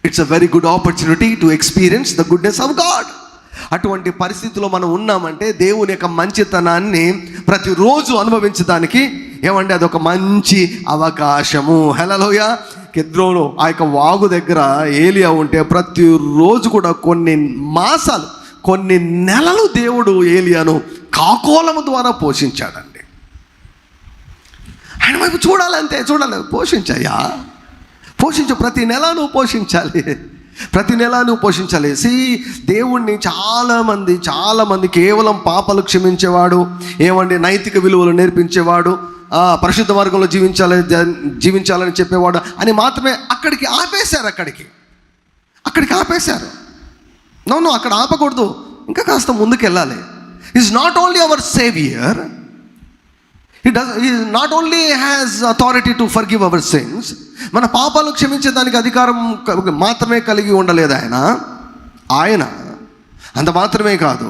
It's a very good opportunity to experience the goodness of God. అటువంటి పరిస్థితిలో మనం ఉన్నామంటే దేవుని యొక్క మంచితనాన్ని ప్రతిరోజు అనుభవించడానికి ఏమంటే అదొక మంచి అవకాశము. హల్లెలూయా. కెద్రోను ఆ యొక్క వాగు దగ్గర ఏలియా ఉంటే ప్రతిరోజు కూడా కొన్ని మాసాలు, కొన్ని నెలలు దేవుడు ఏలియాను కాకోలము ద్వారా పోషించాడండి. ఆయన వైపు చూడాలంటే చూడాలి, పోషించాయా, పోషించు, ప్రతి నెల నువ్వు పోషించాలి, ప్రతి నెల నువ్వు పోషించాలి. దేవుణ్ణి చాలామంది కేవలం పాపాలు క్షమించేవాడు, ఏమండి నైతిక విలువలు నేర్పించేవాడు, పరిశుద్ధ మార్గంలో జీవించాలని చెప్పేవాడు అని మాత్రమే అక్కడికి ఆపేశారు. నన్ను అక్కడ ఆపకూడదు, ఇంకా కాస్త ముందుకు వెళ్ళాలి. Is not only our saviour, he not only has authority to forgive our sins, మన పాపాలు క్షమించేదానికి అధికారం మాత్రమే కలిగి ఉండలేదు ఆయన అంత మాత్రమే కాదు,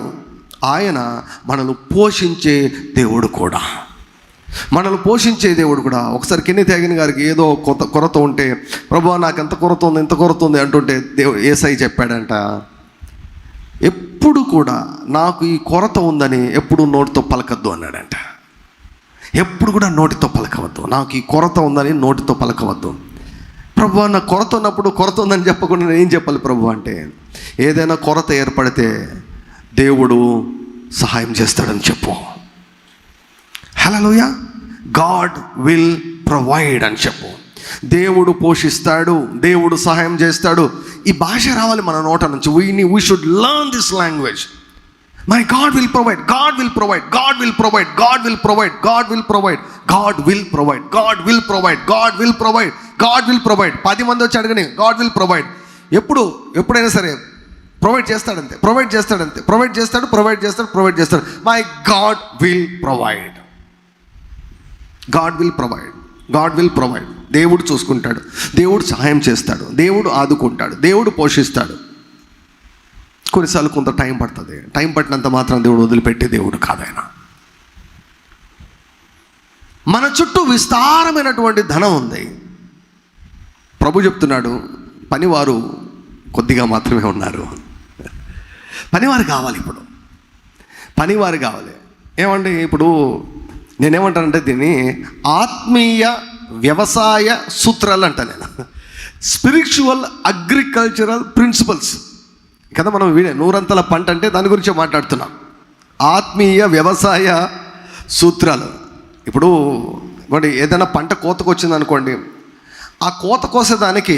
ఆయన మనల్ని పోషించే దేవుడు కూడా. ఒకసారి కెన్నెత్ హ్యాగిన్ గారికి ఏదో కొరత ఉంటే, ప్రభువా నాకు ఎంత కొరత ఉంది అంటుంటే యేసయ్య చెప్పాడంట, ఎప్పుడు కూడా నాకు ఈ కొరత ఉందని ఎప్పుడు నోటితో పలకద్దు అన్నాడంట. ఎప్పుడు కూడా నోటితో పలకవద్దు, నాకు ఈ కొరత ఉందని నోటితో పలకవద్దు. ప్రభు నా కొరత ఉన్నప్పుడు కొరత ఉందని చెప్పకుండా నేను ఏం చెప్పాలి ప్రభు అంటే, ఏదైనా కొరత ఏర్పడితే దేవుడు సహాయం చేస్తాడని చెప్పు. హల్లెలూయా. గాడ్ విల్ ప్రొవైడ్ అని చెప్పు. దేవుడు పోషిస్తాడు, దేవుడు సహాయం చేస్తాడు. ఈ భాష రావాలి మన నోట నుంచి. We should learn this language. My God will provide, God will provide, God will provide, God will provide, God will provide, God will provide, God will provide, God will provide, God will provide. 10 మంది వచ్చి అడగని, God will provide. ఎప్పుడైనా సరే provide చేస్తాడంతే. Provide చేస్తాడు. My God will provide. God will provide. God will provide. దేవుడు చూసుకుంటాడు, దేవుడు సహాయం చేస్తాడు, దేవుడు ఆదుకుంటాడు, దేవుడు పోషిస్తాడు. కొన్నిసార్లు కొంత టైం పడుతుంది. టైం పట్టినంత మాత్రం దేవుడు వదిలిపెట్టే దేవుడు కాదు ఆయన. మన చుట్టూ విస్తారమైనటువంటి ధనం ఉంది. ప్రభు చెప్తున్నాడు, పనివారు కొద్దిగా మాత్రమే ఉన్నారు. పనివారు కావాలి. ఇప్పుడు పనివారు కావాలి. ఏమండి, ఇప్పుడు నేనేమంటానంటే దీన్ని ఆత్మీయ వ్యవసాయ సూత్రాలు అంట నేను. స్పిరిచువల్ అగ్రికల్చరల్ ప్రిన్సిపల్స్ కదా. మనం నూరంతల పంట అంటే దాని గురించి మాట్లాడుతున్నాం. ఆత్మీయ వ్యవసాయ సూత్రాలు. ఇప్పుడు ఏదైనా పంట కోతకు వచ్చింది అనుకోండి, ఆ కోత కోసేదానికి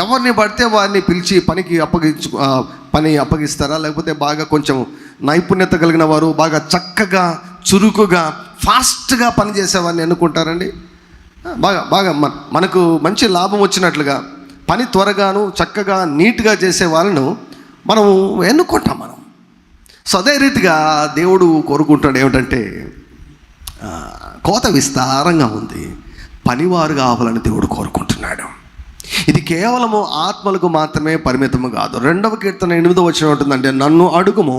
ఎవరిని పడితే వారిని పిలిచి పని అప్పగిస్తారా, లేకపోతే బాగా కొంచెం నైపుణ్యత కలిగిన వారు, బాగా చక్కగా చురుకుగా ఫాస్ట్గా పనిచేసేవారిని ఎన్నుకుంటారండి. బాగా మనకు మంచి లాభం వచ్చినట్లుగా పని త్వరగాను చక్కగా నీట్గా చేసే వాళ్ళను మనం ఎన్నుకుంటాం. సో అదే రీతిగా దేవుడు కోరుకుంటాడు ఏమిటంటే, కోత విస్తారంగా ఉంది, పనివారు కావాలని దేవుడు కోరుకుంటున్నాడు. ఇది కేవలము ఆత్మలకు మాత్రమే పరిమితము కాదు. 2వ కీర్తన 8వ వచనం ఉంటుందంటే, నన్ను అడుగుము,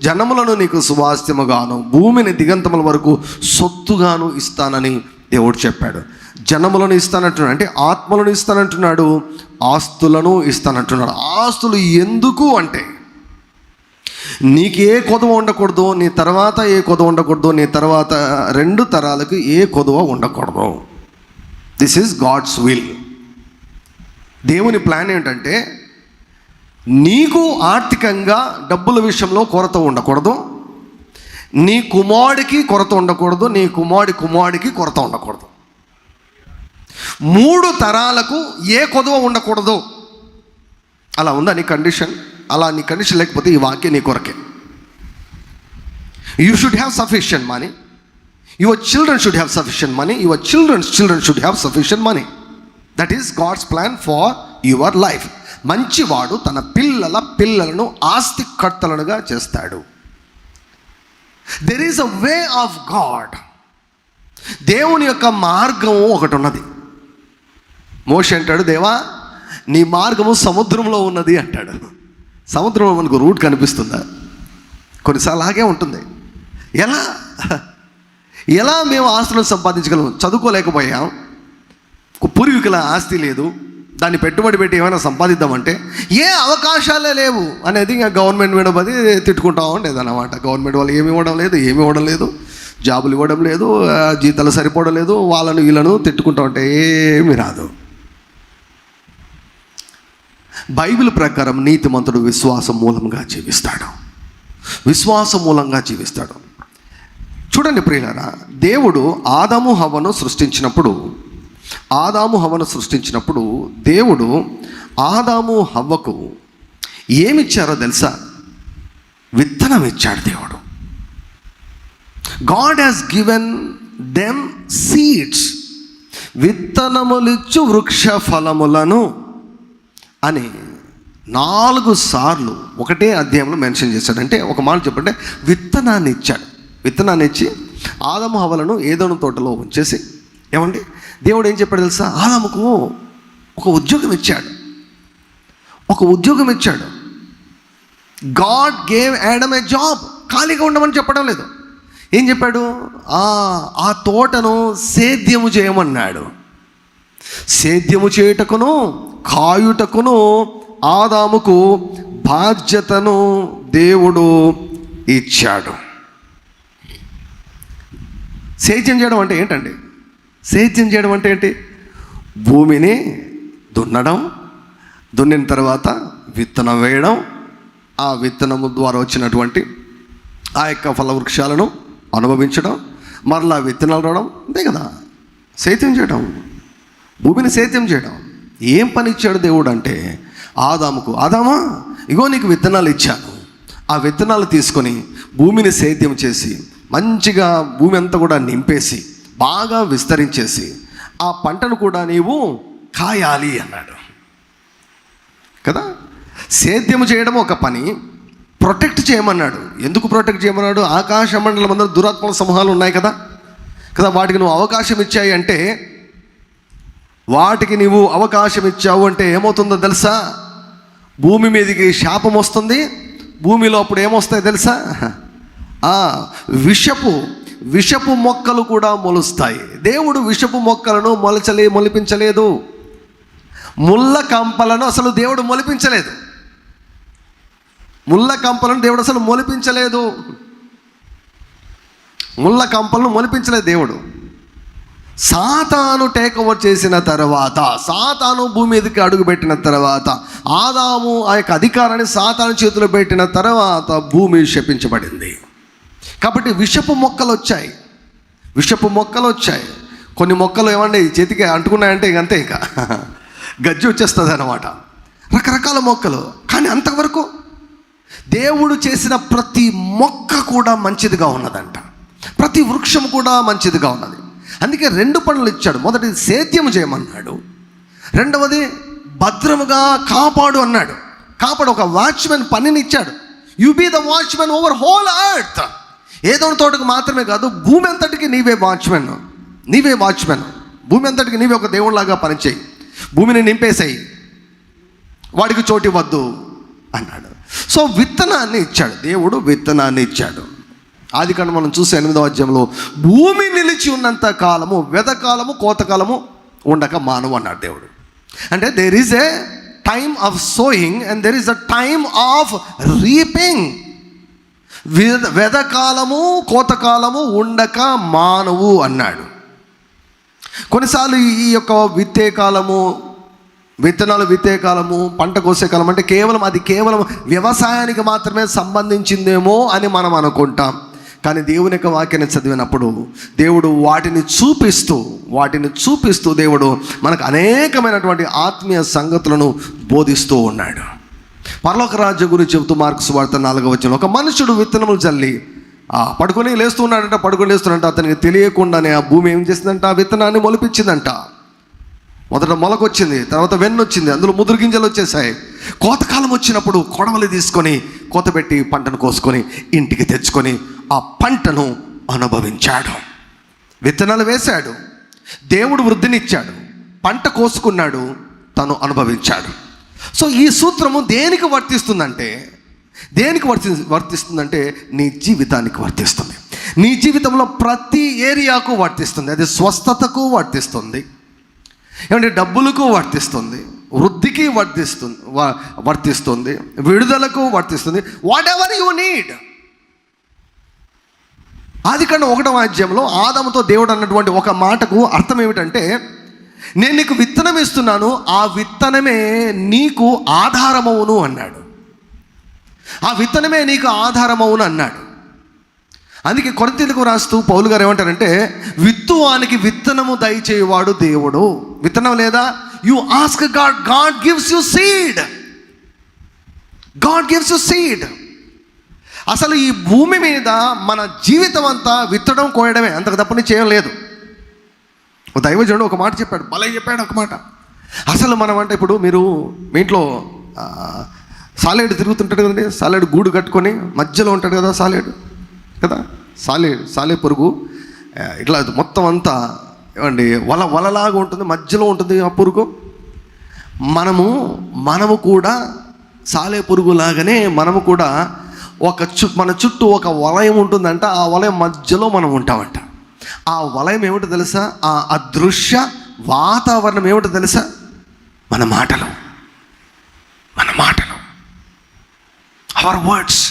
జనములను నీకు సువాస్యముగాను, భూమిని దిగంతముల వరకు సొత్తుగాను ఇస్తానని దేవుడు చెప్పాడు. జనములను ఇస్తానంటున్నాడు అంటే ఆత్మలను ఇస్తానంటున్నాడు, ఆస్తులను ఇస్తానంటున్నాడు. ఆస్తులు ఎందుకు అంటే, నీకు ఏ కొదవ ఉండకూడదు, నీ తర్వాత ఏ కొదవ ఉండకూడదు, నీ తర్వాత 2 తరాలకు ఏ కొదవ ఉండకూడదు. This is God's will. దేవుని ప్లాన్ ఏంటంటే, నీకు ఆర్థికంగా డబ్బుల విషయంలో కొరత ఉండకూడదు, నీ కుమారుడికి కొరత ఉండకూడదు, నీ కుమారుడికి కొరత ఉండకూడదు. 3 తరాలకు ఏ కొదవ ఉండకూడదు. అలా ఉందా నీ కండిషన్? అలా నీ కండిషన్ లేకపోతే ఈ వాక్యం నీ కొరకే. You should have sufficient money, your children should have sufficient money, your childrens should have sufficient money. That is God's plan for your life. మంచివాడు తన పిల్లలను ఆస్తికర్తలుగా చేస్తాడు. There is a way of God. దేవుని యొక్క మార్గం ఒకటి ఉన్నది. మోషే అంటాడు, దేవా నీ మార్గము సముద్రంలో ఉన్నది అంటాడు. సముద్రంలో మనకు రూట్ కనిపిస్తుందా? కొన్నిసార్లు అలాగే ఉంటుంది. ఎలా మేము ఆస్తులను సంపాదించగలం? చదువుకోలేకపోయాం, పూర్వీకుల ఆస్తి లేదు, దాన్ని పెట్టుబడి పెట్టి ఏమైనా సంపాదిద్దామంటే ఏ అవకాశాలే లేవు అనేది ఇంకా గవర్నమెంట్ మీద పది తిట్టుకుంటా ఉండేది అన్నమాట. గవర్నమెంట్ వాళ్ళు ఏమి ఇవ్వడం లేదు, జాబులు ఇవ్వడం లేదు, జీతాలు సరిపోవడం లేదు, వాళ్ళను వీళ్ళను తిట్టుకుంటా ఉంటే ఏమీ రాదు. బైబిల్ ప్రకారం నీతిమంతుడు విశ్వాసం మూలంగా జీవిస్తాడు. చూడండి ప్రియులారా, దేవుడు ఆదాము హవ్వను సృష్టించినప్పుడు దేవుడు ఆదాము హవ్వకు ఏమిచ్చారో తెలుసా? విత్తనం ఇచ్చాడు దేవుడు. God has given them seeds, విత్తనములిచ్చు వృక్ష ఫలములను అని 4 సార్లు ఒకటే అధ్యాయంలో మెన్షన్ చేశాడు. అంటే ఒక మాట చెప్పంటే విత్తనాన్ని ఇచ్చి ఆదాము హవ్వలను ఏదోను తోటలో ఉంచేసి, ఏమండి దేవుడు ఏం చెప్పాడు తెలుసా? ఆదాముకు ఒక ఉద్యోగం ఇచ్చాడు. గాడ్ గేవ్ యాడమ్ ఏ జాబ్. ఖాళీగా ఉండమని చెప్పడం లేదు. ఏం చెప్పాడు? ఆ తోటను సేద్యము చేయమన్నాడు. సేద్యము చేయుటకును కాయుటకును ఆదాముకు బాధ్యతను దేవుడు ఇచ్చాడు. సేద్యం చేయడం అంటే ఏంటండి? సేద్యం చేయడం అంటే ఏంటి? భూమిని దున్నిన తర్వాత విత్తనం వేయడం, ఆ విత్తనము ద్వారా వచ్చినటువంటి ఆ యొక్క ఫలవృక్షాలను అనుభవించడం, మరలా విత్తనాలు రావడం, అంతే కదా సేద్యం చేయడం, భూమిని సేద్యం చేయడం. ఏం పని ఇచ్చాడు దేవుడు అంటే ఆదాముకు, ఆదామా ఇగో నీకు విత్తనాలు ఇచ్చాను, ఆ విత్తనాలు తీసుకొని భూమిని సేద్యం చేసి మంచిగా భూమి అంతా కూడా నింపేసి బాగా విస్తరించేసి ఆ పంటను కూడా నీవు కాయాలి అన్నాడు కదా. సేద్యం చేయడం ఒక పని, ప్రొటెక్ట్ చేయమన్నాడు. ఎందుకు ప్రొటెక్ట్ చేయమన్నాడు? ఆకాశ మండలం అందరూ దురాత్మల సమూహాలు ఉన్నాయి కదా. వాటికి నువ్వు అవకాశం ఇచ్చాయి అంటే, వాటికి నీవు అవకాశం ఇచ్చావు అంటే ఏమవుతుందో తెలుసా? భూమి మీదకి శాపం వస్తుంది. భూమిలో అప్పుడు ఏమొస్తాయి తెలుసా? విషపు మొక్కలు కూడా మొలుస్తాయి. దేవుడు విషపు మొక్కలను మొలిపించలేదు. ముళ్ళ కంపలను అసలు దేవుడు మొలిపించలేదు. ముళ్ళ కంపలను దేవుడు. సాతాను టేక్ ఓవర్ చేసిన తర్వాత, సాతాను భూమి మీదకి అడుగుపెట్టిన తర్వాత, ఆదాము ఆ యొక్క అధికారాన్ని సాతాను చేతిలో పెట్టిన తర్వాత భూమి శపించబడింది. కాబట్టి విషపు మొక్కలు వచ్చాయి. కొన్ని మొక్కలు ఏమండి చేతికి అంటుకున్నాయంటే ఇంకంతే, ఇక గజ్జి వచ్చేస్తుంది అన్నమాట. రకరకాల మొక్కలు. కానీ అంతవరకు దేవుడు చేసిన ప్రతి మొక్క కూడా మంచిదిగా ఉన్నదంట. ప్రతి వృక్షం కూడా మంచిదిగా ఉన్నది. అందుకే 2 పనులు ఇచ్చాడు. మొదటిది సేద్యం చేయమన్నాడు, రెండవది భద్రముగా కాపాడు అన్నాడు. ఒక వాచ్మెన్ పనిని ఇచ్చాడు. You be the watchman over whole earth. ఏదో తోటకు మాత్రమే కాదు, భూమి అంతటికి నీవే వాచ్మెన్. భూమి అంతటికి నీవే ఒక దేవుడిలాగా పనిచేయి. భూమిని నింపేసాయి, వాడికి చోటు ఇవ్వద్దు అన్నాడు. సో విత్తనాన్ని ఇచ్చాడు దేవుడు. ఆదికాండం మనం చూసే 8వ అధ్యాయంలో భూమి నిలిచి ఉన్నంత కాలము వెదకాలము కోతకాలము ఉండక మానవు అన్నాడు దేవుడు. అంటే there is a time of sowing and there is a time of reaping. వెదకాలము కోతకాలము ఉండక మానవు అన్నాడు. కొన్నిసార్లు ఈ యొక్క విత్తనాలు విత్తే కాలము, పంట కోసే కాలం అంటే కేవలం వ్యవసాయానికి మాత్రమే సంబంధించిందేమో అని మనం అనుకుంటాం. కానీ దేవుని యొక్క వాక్యాన్ని చదివినప్పుడు దేవుడు వాటిని చూపిస్తూ దేవుడు మనకు అనేకమైనటువంటి ఆత్మీయ సంగతులను బోధిస్తూ ఉన్నాడు. పరలోక రాజ్యం గురించి చెబుతూ మార్కు సువార్త 4వ వచనంలో, ఒక మనుషుడు విత్తనములు చల్లి పడుకొని లేస్తున్నాడంట. అతనికి తెలియకుండానే ఆ భూమి ఏం చేసిందంట? ఆ విత్తనాన్ని మొలిపించిందంట. మొదట మొలకొచ్చింది, తర్వాత వెన్నొచ్చింది, అందులో ముదురు గింజలు వచ్చేసాయి. కోతకాలం వచ్చినప్పుడు కొడవలి తీసుకొని కోతపెట్టి పంటను కోసుకొని ఇంటికి తెచ్చుకొని ఆ పంటను అనుభవించాడు. విత్తనాలు వేశాడు, దేవుడు వృద్ధినిచ్చాడు, పంట కోసుకున్నాడు, తను అనుభవించాడు. సో ఈ సూత్రము దేనికి వర్తిస్తుందంటే నీ జీవితానికి వర్తిస్తుంది. నీ జీవితంలో ప్రతి ఏరియాకు వర్తిస్తుంది. అది స్వస్థతకు వర్తిస్తుంది, ఏమంటే డబ్బులకు వర్తిస్తుంది, వృద్ధికి వర్తిస్తుంది, విడుదలకు వర్తిస్తుంది. What ever you need. ఆదికాండం 1వ అధ్యాయంలో ఆదాముతో దేవుడు అన్నటువంటి ఒక మాటకు అర్థం ఏమిటంటే, నేను నీకు విత్తనం ఇస్తున్నాను, ఆ విత్తనమే నీకు ఆధారమవును అన్నాడు. ఆ విత్తనమే నీకు ఆధారమవును అన్నాడు. అందుకే కొరింథీయులకు రాస్తూ పౌలు గారు ఏమంటారంటే, విత్తువానికి విత్తనము దయచేవాడు దేవుడు. విత్తనం లేదా? You ask God, God gives you seed. God gives you seed. అసలు ఈ భూమి మీద మన జీవితం అంతా విత్తడం కోయడమే, అంతకు తప్పని చేయలేదు. ఒక దైవజనుడు ఒక మాట చెప్పాడు, భలే చెప్పాడు ఒక మాట. అసలు మనం అంటే ఇప్పుడు మీరు మీ ఇంట్లో సాలేడు తిరుగుతుంటాడు కదండి, సాలేడు గూడు కట్టుకొని మధ్యలో ఉంటాడు కదా సాలేడు కదా, సాలే పురుగు ఇట్లా మొత్తం అంతా ఏమండి వలలాగా ఉంటుంది, మధ్యలో ఉంటుంది ఆ పురుగు. మనము కూడా సాలే పురుగు లాగానే మనము కూడా మన చుట్టూ ఒక వలయం ఉంటుందంట. ఆ వలయం మధ్యలో మనం ఉంటామంట. ఆ వలయం ఏమిటో తెలుసా? ఆ అదృశ్య వాతావరణం ఏమిటో తెలుసా? మన మాటలు, అవర్ వర్డ్స్.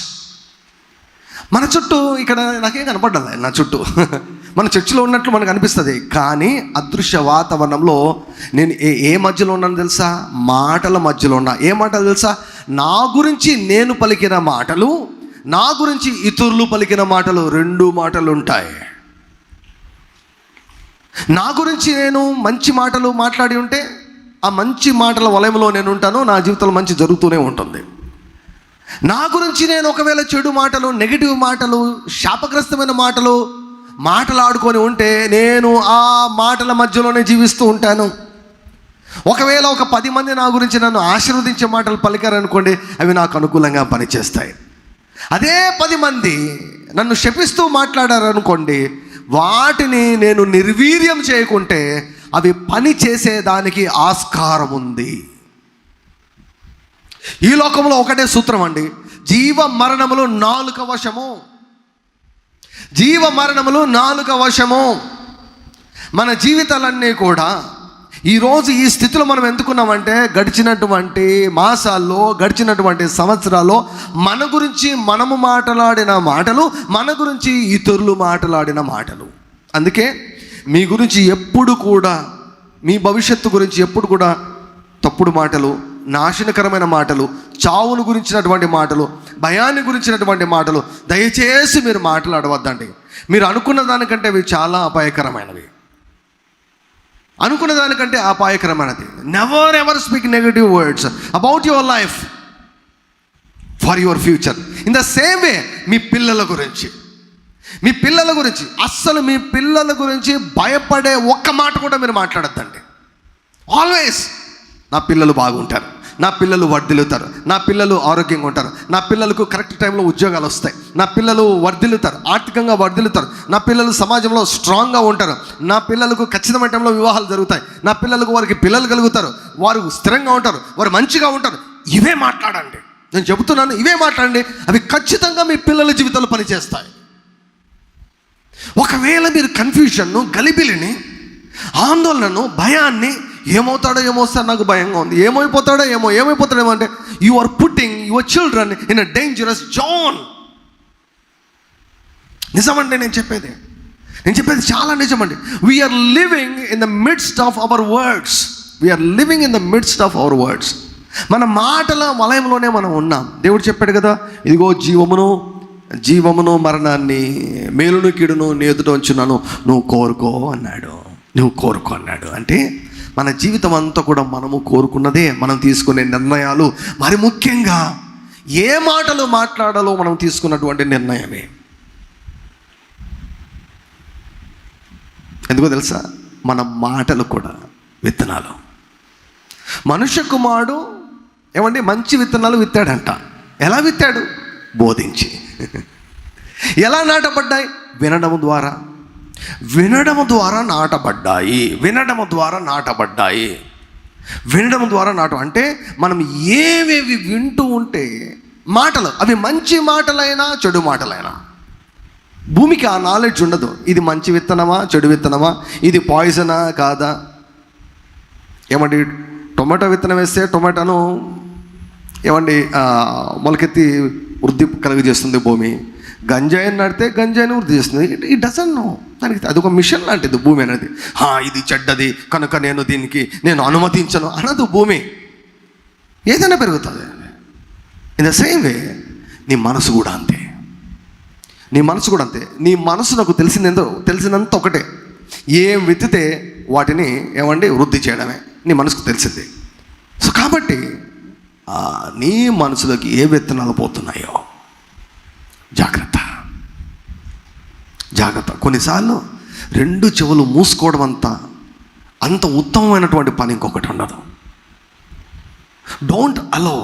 మన చుట్టూ ఇక్కడ నాకేం కనపడ్డాలి, నా చుట్టూ మన చర్చిలో ఉన్నట్లు మనకు అనిపిస్తుంది. కానీ అదృశ్య వాతావరణంలో నేను ఏ మధ్యలో ఉన్నాను తెలుసా? మాటల మధ్యలో ఉన్నా. ఏ మాటలు తెలుసా? నా గురించి నేను పలికిన మాటలు, నా గురించి ఇతరులు పలికిన మాటలు, 2 మాటలు ఉంటాయి. నా గురించి నేను మంచి మాటలు మాట్లాడి ఉంటే ఆ మంచి మాటల వలయంలో నేను ఉంటాను, నా జీవితంలో మంచి జరుగుతూనే ఉంటుంది. నా గురించి నేను ఒకవేళ చెడు మాటలు, నెగిటివ్ మాటలు, శాపగ్రస్తమైన మాటలు మాటలాడుకొని ఉంటే నేను ఆ మాటల మధ్యలోనే జీవిస్తూ ఉంటాను. ఒకవేళ ఒక 10 మంది నా గురించి నన్ను ఆశీర్వదించే మాటలు పలికారనుకోండి, అవి నాకు అనుకూలంగా పనిచేస్తాయి. అదే 10 మంది నన్ను శపిస్తూ మాట్లాడారనుకోండి, వాటిని నేను నిర్వీర్యం చేయకుంటే అవి పని చేసేదానికి ఆస్కారం ఉంది. ఈ లోకంలో ఒకటే సూత్రం అండి, జీవ మరణములు నాలుక వశము. జీవ మరణములు నాలుక వశము. మన జీవితాలన్నీ కూడా ఈరోజు ఈ స్థితిలో మనం ఎందుకున్నామంటే, గడిచినటువంటి మాసాల్లో, గడిచినటువంటి సంవత్సరాల్లో మన గురించి మనము మాట్లాడిన మాటలు, మన గురించి ఇతరులు మాట్లాడిన మాటలు. అందుకే మీ గురించి ఎప్పుడు కూడా, మీ భవిష్యత్తు గురించి ఎప్పుడు కూడా తప్పుడు మాటలు, నాశనకరమైన మాటలు, చావును గురించినటువంటి మాటలు, భయాన్ని గురించినటువంటి మాటలు దయచేసి మీరు మాట్లాడవద్దండి. మీరు అనుకున్న దానికంటే అవి చాలా అపాయకరమైనవి. Never ever speak negative words about your life for your future. In the same way మీ పిల్లల గురించి అస్సలు మీ పిల్లల గురించి భయపడే ఒక్క మాట కూడా మీరు మాట్లాడద్దండి. ఆల్వేస్ నా పిల్లలు బాగుంటారు, నా పిల్లలు వర్ధిల్లుతారు, నా పిల్లలు ఆరోగ్యంగా ఉంటారు, నా పిల్లలకు కరెక్ట్ టైంలో ఉద్యోగాలు వస్తాయి, నా పిల్లలు వర్ధిల్లుతారు, ఆర్థికంగా వర్ధిల్లుతారు, నా పిల్లలు సమాజంలో స్ట్రాంగ్గా ఉంటారు, నా పిల్లలకు ఖచ్చితమైన టైంలో వివాహాలు జరుగుతాయి, నా పిల్లలకు వారికి పిల్లలు కలుగుతారు, వారు స్థిరంగా ఉంటారు, వారు మంచిగా ఉంటారు. ఇవే మాట్లాడండి. నేను చెబుతున్నాను, ఇవే మాట్లాడండి. అవి ఖచ్చితంగా మీ పిల్లల జీవితంలో పనిచేస్తాయి. ఒకవేళ మీరు కన్ఫ్యూషన్ను, గలిబిలిని, ఆందోళనను, భయాన్ని, ఏమవుతాడో ఏమో సార్ నాకు భయంగా ఉంది, ఏమైపోతాడేమో అంటే you are putting your children in a dangerous zone. నిజమండి నేను చెప్పేది చాలా నిజమండి. We are living in the midst of our words. మన మాటల వలయంలోనే మనం ఉన్నాం. దేవుడు చెప్పాడు కదా, ఇదిగో జీవమును మరణాన్ని, మేలును కీడును నీ ఎదుట ఉంచున్నాను, నువ్వు కోరుకో అన్నాడు. అంటే మన జీవితం అంతా కూడా మనము కోరుకున్నదే, మనం తీసుకునే నిర్ణయాలు, మరి ముఖ్యంగా ఏ మాటలు మాట్లాడాలో మనం తీసుకున్నటువంటి నిర్ణయమే. ఎందుకో తెలుసా? మన మాటలు కూడా విత్తనాలు. మనుష్య కుమారుడు మంచి విత్తనాలు విత్తాడంట. ఎలా విత్తాడు? బోధించి. ఎలా నాటబడ్డాయి? వినడము ద్వారా నాటబడ్డాయి. అంటే మనం ఏవేవి వింటూ ఉంటే మాటలు, అవి మంచి మాటలైనా చెడు మాటలైనా, భూమికి ఆ నాలెడ్జ్ ఉండదు. ఇది మంచి విత్తనమా, చెడు విత్తనమా, ఇది పాయిజనా కాదా. టొమాటో విత్తనం వేస్తే టొమాటోను ఏమండి మొలకెత్తి వృద్ధి కలుగజేస్తుంది భూమి. గంజాయిని నాటితే గంజాయిని వృద్ధి చేస్తుంది. It doesn't know. దానికి అది ఒక మిషన్ లాంటిది భూమి అనేది. ఇది చెడ్డది కనుక నేను అనుమతించను అనదు భూమి. ఏదైనా పెరుగుతుంది. ఇన్ ద సేమ్ వే నీ మనసు కూడా అంతే. నీ మనసు నాకు తెలిసినంత ఒకటే, ఏం విత్తితే వాటిని ఏమండి వృద్ధి చేయడమే నీ మనసుకు తెలిసింది. సో కాబట్టి నీ మనసులోకి ఏ విత్తనాలు పోతున్నాయో జాగ్రత్త. కొన్నిసార్లు 2 చెవులు మూసుకోవడం అంత ఉత్తమమైనటువంటి పని ఇంకొకటి ఉండదు. Don't allow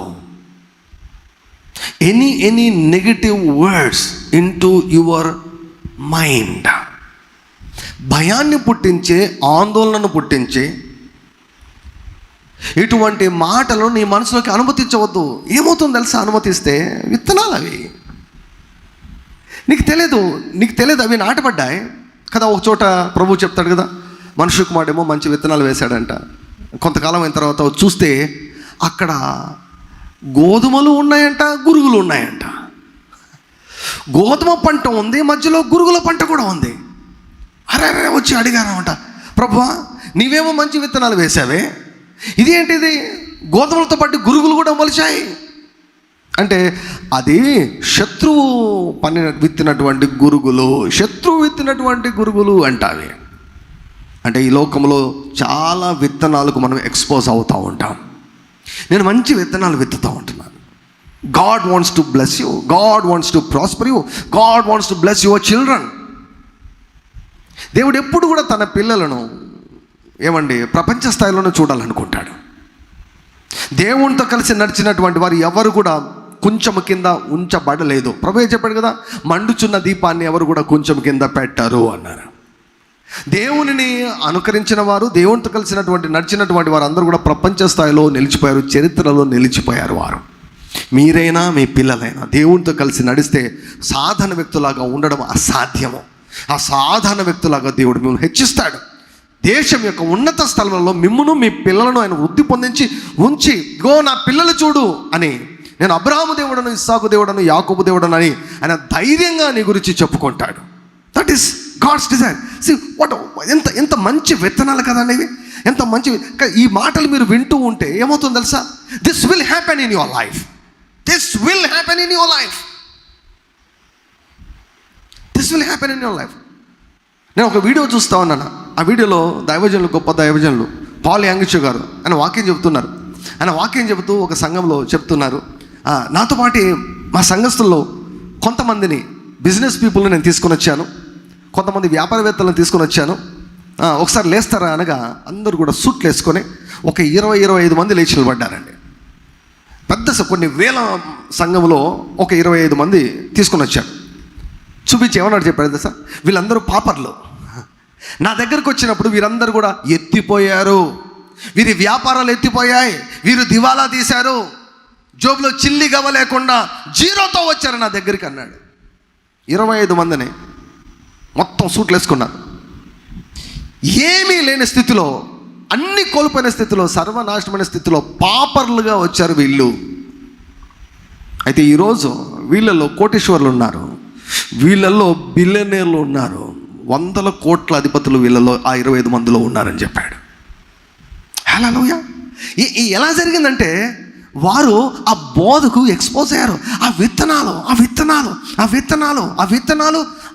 any negative words into your mind. భయాన్ని పుట్టించే, ఆందోళనను పుట్టించే ఇటువంటి మాటలు నీ మనసులోకి అనుమతించవద్దు. ఏమవుతుందో తెలుసా? అనుమతిస్తే విత్తనాలు అవి నీకు తెలియదు అవి నాటబడ్డాయి కదా. ఒక చోట ప్రభువు చెప్తాడు కదా, మనుషు కుమారుడేమో మంచి విత్తనాలు వేశాడంట. కొంతకాలం అయిన తర్వాత చూస్తే అక్కడ గోధుమలు ఉన్నాయంట, గురుగులు ఉన్నాయంట. గోధుమ పంట ఉంది, మధ్యలో గురుగుల పంట కూడా ఉంది. అరే వచ్చి అడిగారనమాట, ప్రభువా నీవేమో మంచి విత్తనాలు వేసావే, ఇదేంటిది గోధుమలతో పాటు గురుగులు కూడా మొలిచాయి అంటే అది శత్రువు విత్తినటువంటి గురుగులు అంటావి. అంటే ఈ లోకంలో చాలా విత్తనాలకు మనం ఎక్స్పోజ్ అవుతూ ఉంటాం. నేను మంచి విత్తనాలు విత్తుతూ ఉంటున్నాను. God wants to bless you, God wants to prosper you, God wants to bless your children. దేవుడు ఎప్పుడు కూడా తన పిల్లలను ఏమండి ప్రపంచ స్థాయిలోనే చూడాలనుకుంటాడు. దేవునితో కలిసి నడిచినటువంటి వారు ఎవరు కూడా కొంచెం కింద ఉంచబడలేదు. ప్రభువే చెప్పాడు కదా, మండుచున్న దీపాన్ని ఎవరు కూడా కొంచెం కింద పెట్టరు అన్నారు. దేవునిని అనుకరించిన వారు, దేవునితో కలిసినటువంటి నడిచినటువంటి వారు అందరూ కూడా ప్రపంచ స్థాయిలో నిలిచిపోయారు, చరిత్రలో నిలిచిపోయారు. వారు మీరైనా మీ పిల్లలైనా దేవునితో కలిసి నడిస్తే సాధారణ వ్యక్తులాగా ఉండడం అసాధ్యము. ఆ సాధారణ వ్యక్తులాగా దేవుడు మిమ్మల్ని హెచ్చిస్తాడు. దేశం యొక్క ఉన్నత స్థలంలో మిమ్మును మీ పిల్లలను ఆయన వృద్ధి పొందించి ఉంచి, గో నా పిల్లలు చూడు అని, నేను అబ్రహాము దేవుడను, ఇస్సాకు దేవుడను, యాకోబు దేవుడను అని ఆయన ధైర్యంగా నీ గురించి చెప్పుకుంటాడు. That is God's desire. See what ఎంత మంచి విత్తనాలు కదండి ఇవి, ఎంత మంచి. ఈ మాటలు మీరు వింటూ ఉంటే ఏమవుతుందో తెలుసా? This will happen in your life. This will happen in your life. This will happen in your life. నేను ఒక వీడియో చూస్తూ ఉన్నాను. ఆ వీడియోలో దైవజనులు, గొప్ప దైవజనులు పాల్ యాంగిచో గారు ఆయన వాక్యం చెబుతున్నారు. ఆయన వాక్యం చెబుతూ ఒక సంఘంలో చెప్తున్నారు, నాతో పాటు మా సంఘస్థుల్లో కొంతమందిని బిజినెస్ పీపుల్ని నేను తీసుకొని వచ్చాను, కొంతమంది వ్యాపారవేత్తలను తీసుకొని వచ్చాను. ఒకసారి లేస్తారా అనగా అందరూ కూడా సూట్లు వేసుకొని ఒక 20-25 మంది లేచి నిలబడ్డారండి. పెద్ద కొన్ని వేల సంఘంలో ఒక 25 మంది తీసుకొని వచ్చాను. చూపించి ఏమన్నాడు చెప్పాడు సార్, వీళ్ళందరూ పాపర్లు. నా దగ్గరకు వచ్చినప్పుడు వీరందరూ కూడా ఎత్తిపోయారు, వీరి వ్యాపారాలు ఎత్తిపోయాయి, వీరు దివాలా తీశారు, జోబులో చిల్లి గవ్వ లేకుండా జీరోతో వచ్చారు నా దగ్గరికి అన్నాడు. 25 మందిని మొత్తం సూట్లు వేసుకున్నారు. ఏమీ లేని స్థితిలో, అన్ని కోల్పోయిన స్థితిలో, సర్వనాశనమైన స్థితిలో పాపర్లుగా వచ్చారు వీళ్ళు. అయితే ఈరోజు వీళ్ళలో కోటీశ్వర్లు ఉన్నారు, వీళ్ళల్లో బిలియనీర్లు ఉన్నారు, 100 కోట్ల అధిపతులు వీళ్ళలో ఆ 25 మందిలో ఉన్నారని చెప్పాడు. హల్లెలూయా. ఎలా జరిగిందంటే వారు ఆ బోధకు ఎక్స్పోజ్ అయ్యారు. ఆ విత్తనాలు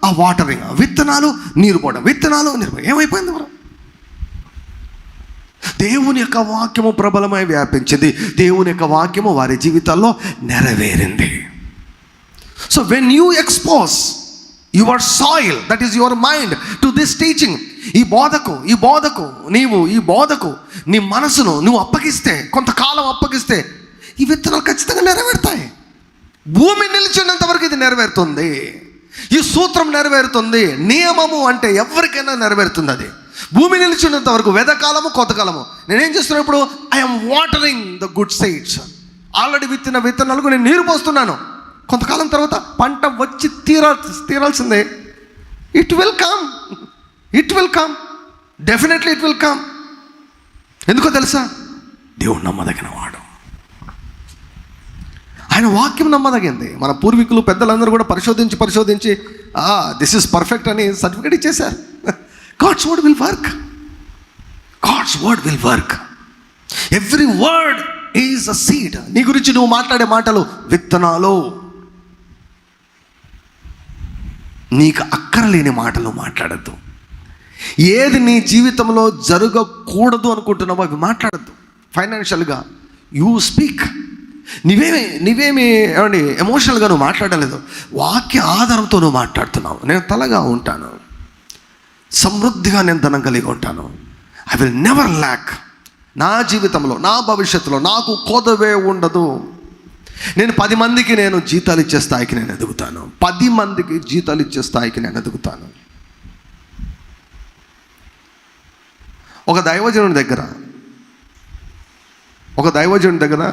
ఆ వాటరింగ్, విత్తనాలు నీరు పోవడం, ఏమైపోయింది వారు? దేవుని యొక్క వాక్యము ప్రబలమై వ్యాపించింది. దేవుని యొక్క వాక్యము వారి జీవితాల్లో నెరవేరింది. So when you expose your soil, that is your mind to this teaching, ఈ బోధకు నీ మనసును నువ్వు అప్పగిస్తే, కొంతకాలం అప్పగిస్తే ఈ విత్తనాలు ఖచ్చితంగా నెరవేరుతాయి. భూమి నిలిచినంత వరకు ఇది నెరవేరుతుంది. ఈ సూత్రం నెరవేరుతుంది. నియమము అంటే ఎవరికైనా నెరవేరుతుంది. అది భూమి నిలిచినంత వరకు, వెదకాలము కొత్తకాలము. నేనేం చేస్తున్నాను ఇప్పుడు? I'm watering the good seeds. Already విత్తిన విత్తనాలకు నేను నీరు పోస్తున్నాను. కొంతకాలం తర్వాత పంట వచ్చి తీరాల్సిందే. It will come, definitely it will come. ఎందుకో తెలుసా? దేవుడు నమ్మదగిన వాడు. ఆయన వాక్యం నమ్మదగింది. మన పూర్వీకులు పెద్దలందరూ కూడా పరిశోధించి దిస్ ఇస్ పర్ఫెక్ట్ అని సర్టిఫికేట్ ఇచ్చేశారు. God's word will work. God's word will work. Every word is a seed. నీ గురించి నువ్వు మాట్లాడే మాటలు విత్తనాలు. నీకు అక్కరలేని మాటలు మాట్లాడద్దు. ఏది నీ జీవితంలో జరగకూడదు అనుకుంటున్నావో అవి మాట్లాడద్దు. ఫైనాన్షియల్గా యూ స్పీక్. నీవేమి ఏమండి ఎమోషనల్గా నువ్వు మాట్లాడలేదు, వాక్య ఆధారంతో నువ్వు మాట్లాడుతున్నావు. నేను తలగా ఉంటాను, సమృద్ధిగా నేను ధనం కలిగి ఉంటాను. I will never lakh. నా జీవితంలో, నా భవిష్యత్తులో నాకు కొదవే ఉండదు. నేను 10 మందికి నేను జీతాలు ఇచ్చే స్థాయికి నేను ఎదుగుతాను. 10 మందికి జీతాలు ఇచ్చే స్థాయికి నేను ఎదుగుతాను. ఒక దైవజనుడి దగ్గర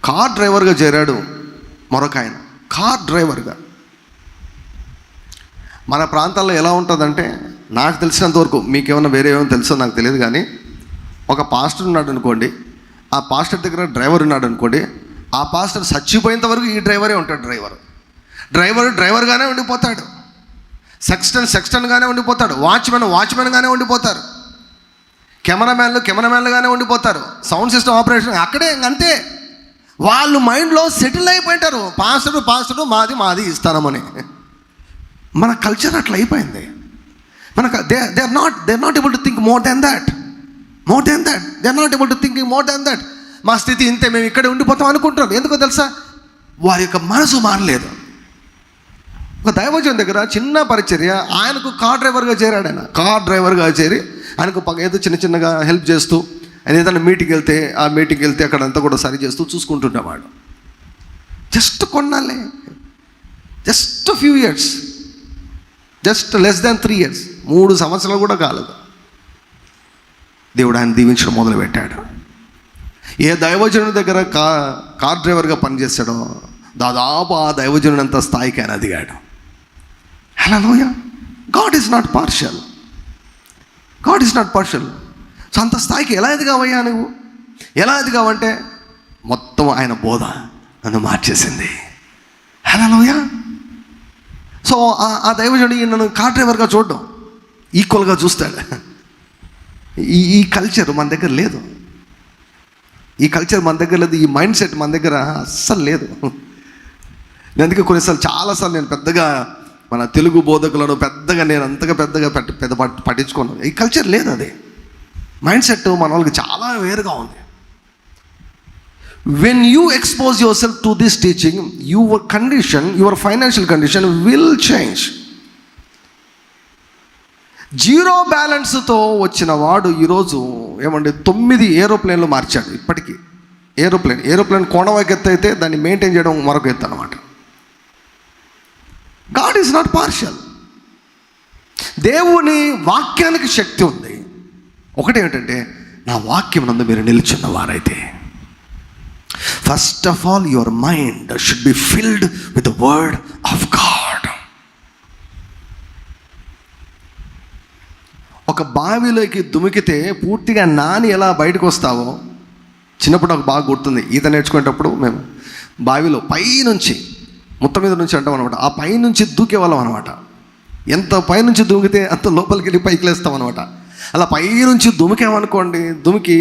కార్ డ్రైవర్గా చేరాడు మరొక ఆయన. కార్ డ్రైవర్గా. మన ప్రాంతాల్లో ఎలా ఉంటుందంటే, నాకు తెలిసినంతవరకు, మీకేమన్నా వేరే ఏమైనా తెలుసో నాకు తెలియదు కానీ, ఒక పాస్టర్ ఉన్నాడు అనుకోండి, ఆ పాస్టర్ దగ్గర డ్రైవర్ ఉన్నాడు అనుకోండి, ఆ పాస్టర్ చచ్చిపోయేంత వరకు ఈ డ్రైవరే ఉంటాడు. డ్రైవర్గానే ఉండిపోతాడు. సెక్స్టన్గానే ఉండిపోతాడు. వాచ్మెన్గానే ఉండిపోతారు. కెమెరామ్యాన్లుగానే ఉండిపోతారు. సౌండ్ సిస్టమ్ ఆపరేషన్ అక్కడే అంతే. వాళ్ళు మైండ్లో సెటిల్ అయిపోయింటారు. పాస్టరు మాది ఇస్తానమని. మన కల్చర్ అట్లా అయిపోయింది. They are not able to think more than that. They are not able to thinking more than that. మా స్థితి ఇంతే, మేము ఇక్కడే ఉండిపోతాం అనుకుంటున్నాం. ఎందుకో తెలుసా? వారి యొక్క మనసు మారలేదు. ఒక దైవజన్ దగ్గర చిన్న పరిచర్య, ఆయనకు కార్ డ్రైవర్గా చేరాడు. ఆయన కార్ డ్రైవర్గా చేరి ఆయనకు ఏదో చిన్నగా హెల్ప్ చేస్తూ, ఆయన ఏదైనా మీటింగ్కి వెళ్తే అక్కడంతా కూడా సరి చేస్తూ చూసుకుంటుండేవాడు. జస్ట్ కొన్నాళ్ళే, just few years, just less than 3 years, 3 సంవత్సరాలు కూడా కాలేదు. దేవుడు ఆయన దీవించడం మొదలుపెట్టాడు. ఏ దైవజనుడి దగ్గర కార్ డ్రైవర్గా పనిచేస్తాడో దాదాపు ఆ దైవజనుడు అంత స్థాయికి ఆయన ఎదిగాడు. Hallelujah. God is not partial. So అంత స్థాయికి ఎలా ఎదిగావయ్యా నువ్వు? ఎలా ఎదిగావంటే మొత్తం ఆయన బోధ నన్ను మార్చేసింది. హల్లెలూయా. సో ఆ దైవజనుడు నన్ను కార్ డ్రైవర్గా చూడడం, ఈక్వల్గా చూస్తాడు. ఈ కల్చర్ మన దగ్గర లేదు. ఈ మైండ్ సెట్ మన దగ్గర అస్సలు లేదు. అందుకే కొన్నిసార్లు, చాలాసార్లు నేను పెద్దగా మన తెలుగు బోధకులను నేను అంతగా పట్టించుకోను. ఈ కల్చర్ లేదు. అది మైండ్ సెట్ మన వాళ్ళకి చాలా వేరుగా ఉంది. When you expose your self to this teaching, your financial condition will change. 0 బ్యాలెన్స్తో వచ్చిన వాడు ఈరోజు 9 ఏరోప్లేన్లు మార్చాడు. ఇప్పటికీ ఏరోప్లేన్ కోణం ఒక ఎత్తు అయితే దాన్ని మెయింటైన్ చేయడం మరొక ఎత్తు అనమాట. God is not partial. దేవుని వాక్యానికి శక్తి ఉంది. ఒకటి ఏంటంటే, నా వాక్యం నందు మీరు నిలుచున్న వారైతే, first of all your mind should be filled with the word of God. ఒక బావిలోకి దుమికితే పూర్తిగా నాని ఎలా బయటకు వస్తావో, చిన్నప్పుడు నాకు బాగా గుర్తుంది. ఈత నేర్చుకునేటప్పుడు మేము బావిలో పైనుంచి, మొత్తం మీద నుంచి అంటాం అనమాట, ఆ పైనుంచి దూకేవాళ్ళం అనమాట. ఎంత పైనుంచి దూకితే అంత లోపలికి వెళ్ళి పైకి లేస్తాం అనమాట. అలా పైనుంచి దుమికామనుకోండి, దుమికే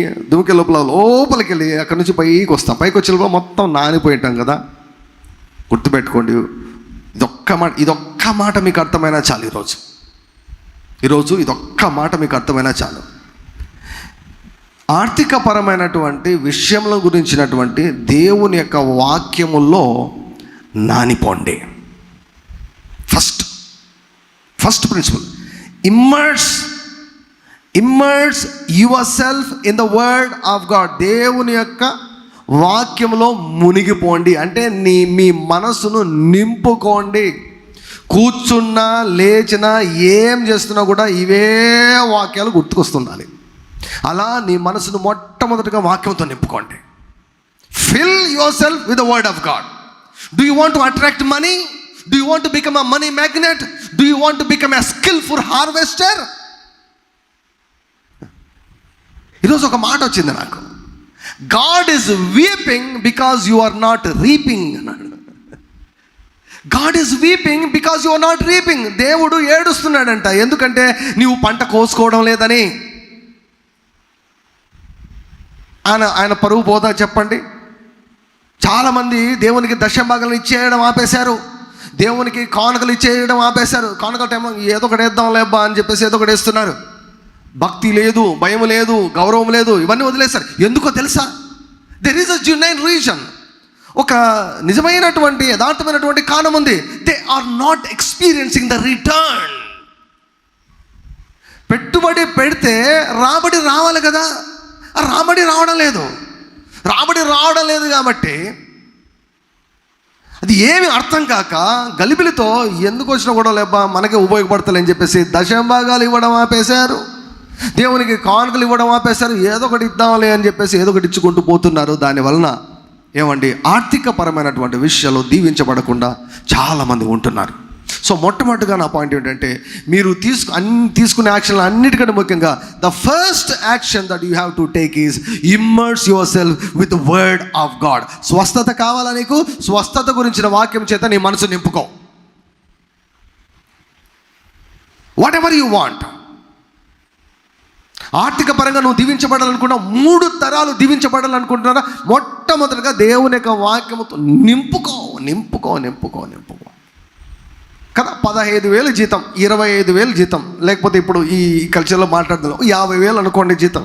లోపలికి వెళ్ళి అక్కడి నుంచి పైకి వస్తాం. పైకి వచ్చే లోపల మొత్తం నానిపోయి ఉంటాం కదా. గుర్తుపెట్టుకోండి, ఇదొక్క మాట మీకు అర్థమైనా చాలు. ఈరోజు ఇదొక్క మాట మీకు అర్థమైనా చాలు. ఆర్థికపరమైనటువంటి విషయంలో గురించినటువంటి దేవుని యొక్క వాక్యముల్లో నానిపోండి. First principle, immerse yourself in the word of God. దేవుని యొక్క వాక్యంలో మునిగిపోండి. అంటే మీ మనసును నింపుకోండి. కూర్చున్నా, లేచినా, ఏం చేస్తున్నా కూడా ఇవే వాక్యాలు గుర్తుకొస్తుండాలి. అలా నీ మనసును మొట్టమొదటిగా వాక్యంతో నింపుకోండి. Fill yourself with the word of God. Do you want to attract money? Do you want to become a money magnet? Do you want to become a skilful harvester? ఈరోజు ఒక మాట వచ్చింది నాకు. God is weeping because you are not reaping అన్నాడు. God is weeping because you are not reaping. దేవుడు ఏడుస్తున్నాడంట, ఎందుకంటే నీవు పంట కోసుకోవడం లేదని. ఆయన పరువు పోదా చెప్పండి? చాలామంది దేవునికి దశభాగాలను ఇచ్చేయడం ఆపేశారు, దేవునికి కానుకలు ఇచ్చేయడం ఆపేశారు. కానుకల టైం ఏదో ఒకటి వేద్దాం లేబ్బా అని చెప్పేసి ఏదో ఒకటి వేస్తున్నారు. భక్తి లేదు, భయం లేదు, గౌరవం లేదు, ఇవన్నీ వదిలేశారు. ఎందుకో తెలుసా? There is a genuine reason. ఒక నిజమైనటువంటి యథార్థమైనటువంటి కారణం ఉంది. They are not experiencing the return. పెట్టుబడి పెడితే రాబడి రావాలి కదా, ఆ రాబడి రావడం లేదు కాబట్టి అది ఏమి అర్థం కాక గలిబిలితో ఎందుకు వచ్చినా కూడా లేబ్బా మనకే ఉపయోగపడతలేని చెప్పేసి దశంభాగాలు ఇవ్వడం ఆపేశారు, దేవునికి కానుకలు ఇవ్వడం ఆపేశారు. ఏదో ఒకటి ఇద్దాంలే అని చెప్పేసి ఏదో ఒకటి ఇచ్చుకుంటూ పోతున్నారు. దానివలన ఏమండి, ఆర్థిక పరమైనటువంటి విషయాలు దీవించబడకుండా చాలామంది ఉంటున్నారు. సో మొట్టమొదటిగా నా పాయింట్ ఏంటంటే, మీరు తీసుకునే యాక్షన్లు అన్నిటికంటే ముఖ్యంగా the first action that you have to take is immerse yourself with the word of God. స్వస్థత కావాలా నీకు? స్వస్థత గురించిన వాక్యం చేత నీ మనసు నింపుకో. Whatever you want. ఆర్థిక పరంగా నువ్వు దీవించబడాలనుకున్నా, 3 తరాలు దీవించబడాలనుకుంటున్నారా, మొట్టమొదటిగా దేవుని యొక్క వాక్యముతో నింపుకో కదా. 15,000 జీతం, 25,000 జీతం, లేకపోతే ఇప్పుడు ఈ కల్చర్లో మాట్లాడుతున్నాం 50,000 అనుకోండి జీతం.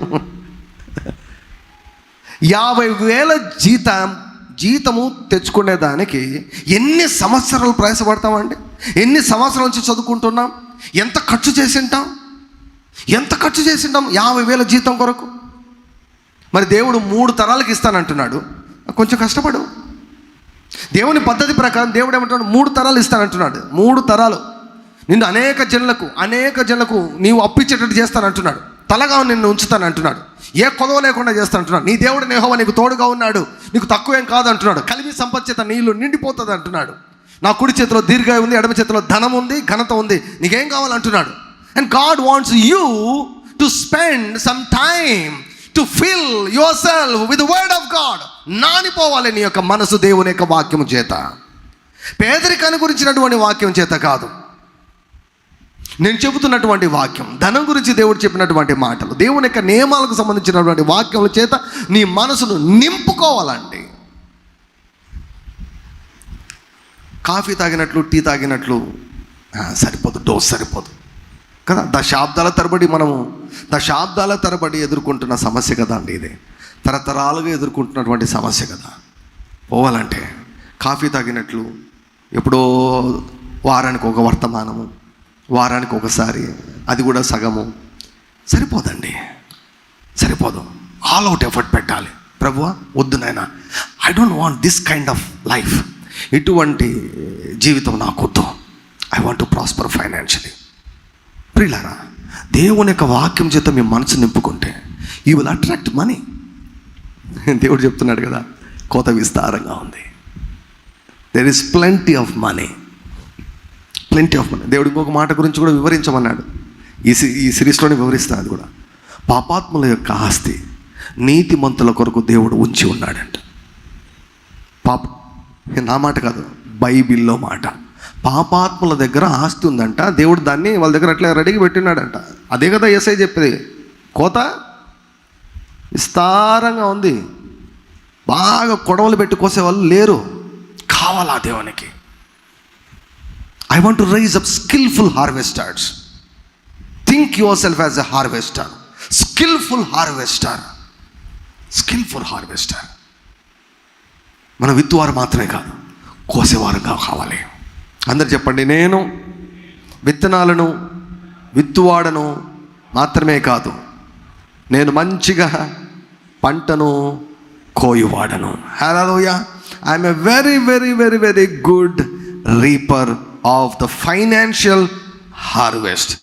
50,000 జీతము తెచ్చుకునేదానికి ఎన్ని సంవత్సరాలు ప్రయాసపడతామండి? ఎన్ని సంవత్సరాల నుంచి చదువుకుంటున్నాం? ఎంత ఖర్చు చేసింటాం? 50,000 జీతం కొరకు. మరి దేవుడు 3 తరాలకు ఇస్తానంటున్నాడు. కొంచెం కష్టపడు. దేవుని పద్ధతి ప్రకారం దేవుడు ఏమంటున్నాడు? 3 తరాలు ఇస్తానంటున్నాడు. 3 తరాలు నిన్ను అనేక జనులకు నీవు అప్పిచ్చేటట్టు చేస్తానంటున్నాడు. తలగా నిన్ను ఉంచుతానంటున్నాడు. ఏ కొదవ లేకుండా చేస్తానంటున్నాడు. నీ దేవుడు యెహోవా నీకు తోడుగా ఉన్నాడు, నీకు తక్కువేం కాదు అంటున్నాడు. కలిమి సంపద నీళ్ళు నిండిపోతుంది అంటున్నాడు. నా కుడి చేతిలో దీర్ఘాయువు ఉంది, ఎడమ చేతిలో ధనం ఉంది, ఘనత ఉంది, నీకేం కావాలంటున్నాడు. And God wants you to spend some time to fill yourself with the word of God. నానిపోవాలి నీ యొక్క మనసు దేవుని యొక్క వాక్యం చేత. పేదరికాన్ని గురించినటువంటి వాక్యం చేత కాదు, నేను చెబుతున్నటువంటి వాక్యం. ధనం గురించి దేవుడు చెప్పినటువంటి మాటలు, దేవుని యొక్క నియమాలకు సంబంధించినటువంటి వాక్యముల చేత నీ మనసును నింపుకోవాలండి. కాఫీ తాగినట్లు, టీ తాగినట్లు సరిపోదు, డోస్ సరిపోదు కదా. దశాబ్దాల తరబడి ఎదుర్కొంటున్న సమస్య కదా అండి ఇది. తరతరాలుగా ఎదుర్కొంటున్నటువంటి సమస్య కదా. పోవాలంటే కాఫీ తాగినట్లు ఎప్పుడో వారానికి ఒక వర్తమానము, వారానికి ఒకసారి, అది కూడా సగము సరిపోదండి, సరిపోదు. ఆల్ అవుట్ ఎఫర్ట్ పెట్టాలి. ప్రభువా వద్దు నాయనా, I don't want this kind of life. ఇటువంటి జీవితం నాకు వద్దు. I want to prosper financially. ప్రియులారా, దేవుని యొక్క వాక్యం చేత మీ మనసు నింపుకుంటే యూ విల్ అట్రాక్ట్ మనీ. దేవుడు చెప్తున్నాడు కదా, కోత విస్తారంగా ఉంది. There is plenty of money. దేవుడు ఇంకొక మాట గురించి కూడా వివరించమన్నాడు. ఈ సిరీస్లోనే వివరిస్తాను. అది కూడా పాపాత్ముల యొక్క ఆస్తి నీతిమంతుల కొరకు దేవుడు ఉంచి ఉన్నాడంట. నా మాట కాదు, బైబిల్లో మాట. పాపాత్ముల దగ్గర ఆస్తి ఉందంట, దేవుడు దాన్ని వాళ్ళ దగ్గర అట్లా రెడీగా పెట్టినాడంట. అదే కదా యేసయ్య చెప్పేది, కోత విస్తారంగా ఉంది, బాగా కొడవలు పెట్టి కోసే వాళ్ళు లేరు, కావాలా దేవునికి. I want to raise up skilful harvesters. Think yourself as a harvester, skilful harvester. మన విత్తువారు మాత్రమే కాదు, కోసేవారుగా కావాలి. అందరు చెప్పండి, నేను విత్తనాలను విత్తువాడను మాత్రమే కాదు, నేను మంచిగా పంటను కోయువాడను. Hallelujah. I'm a very very very very good reaper of the financial harvest.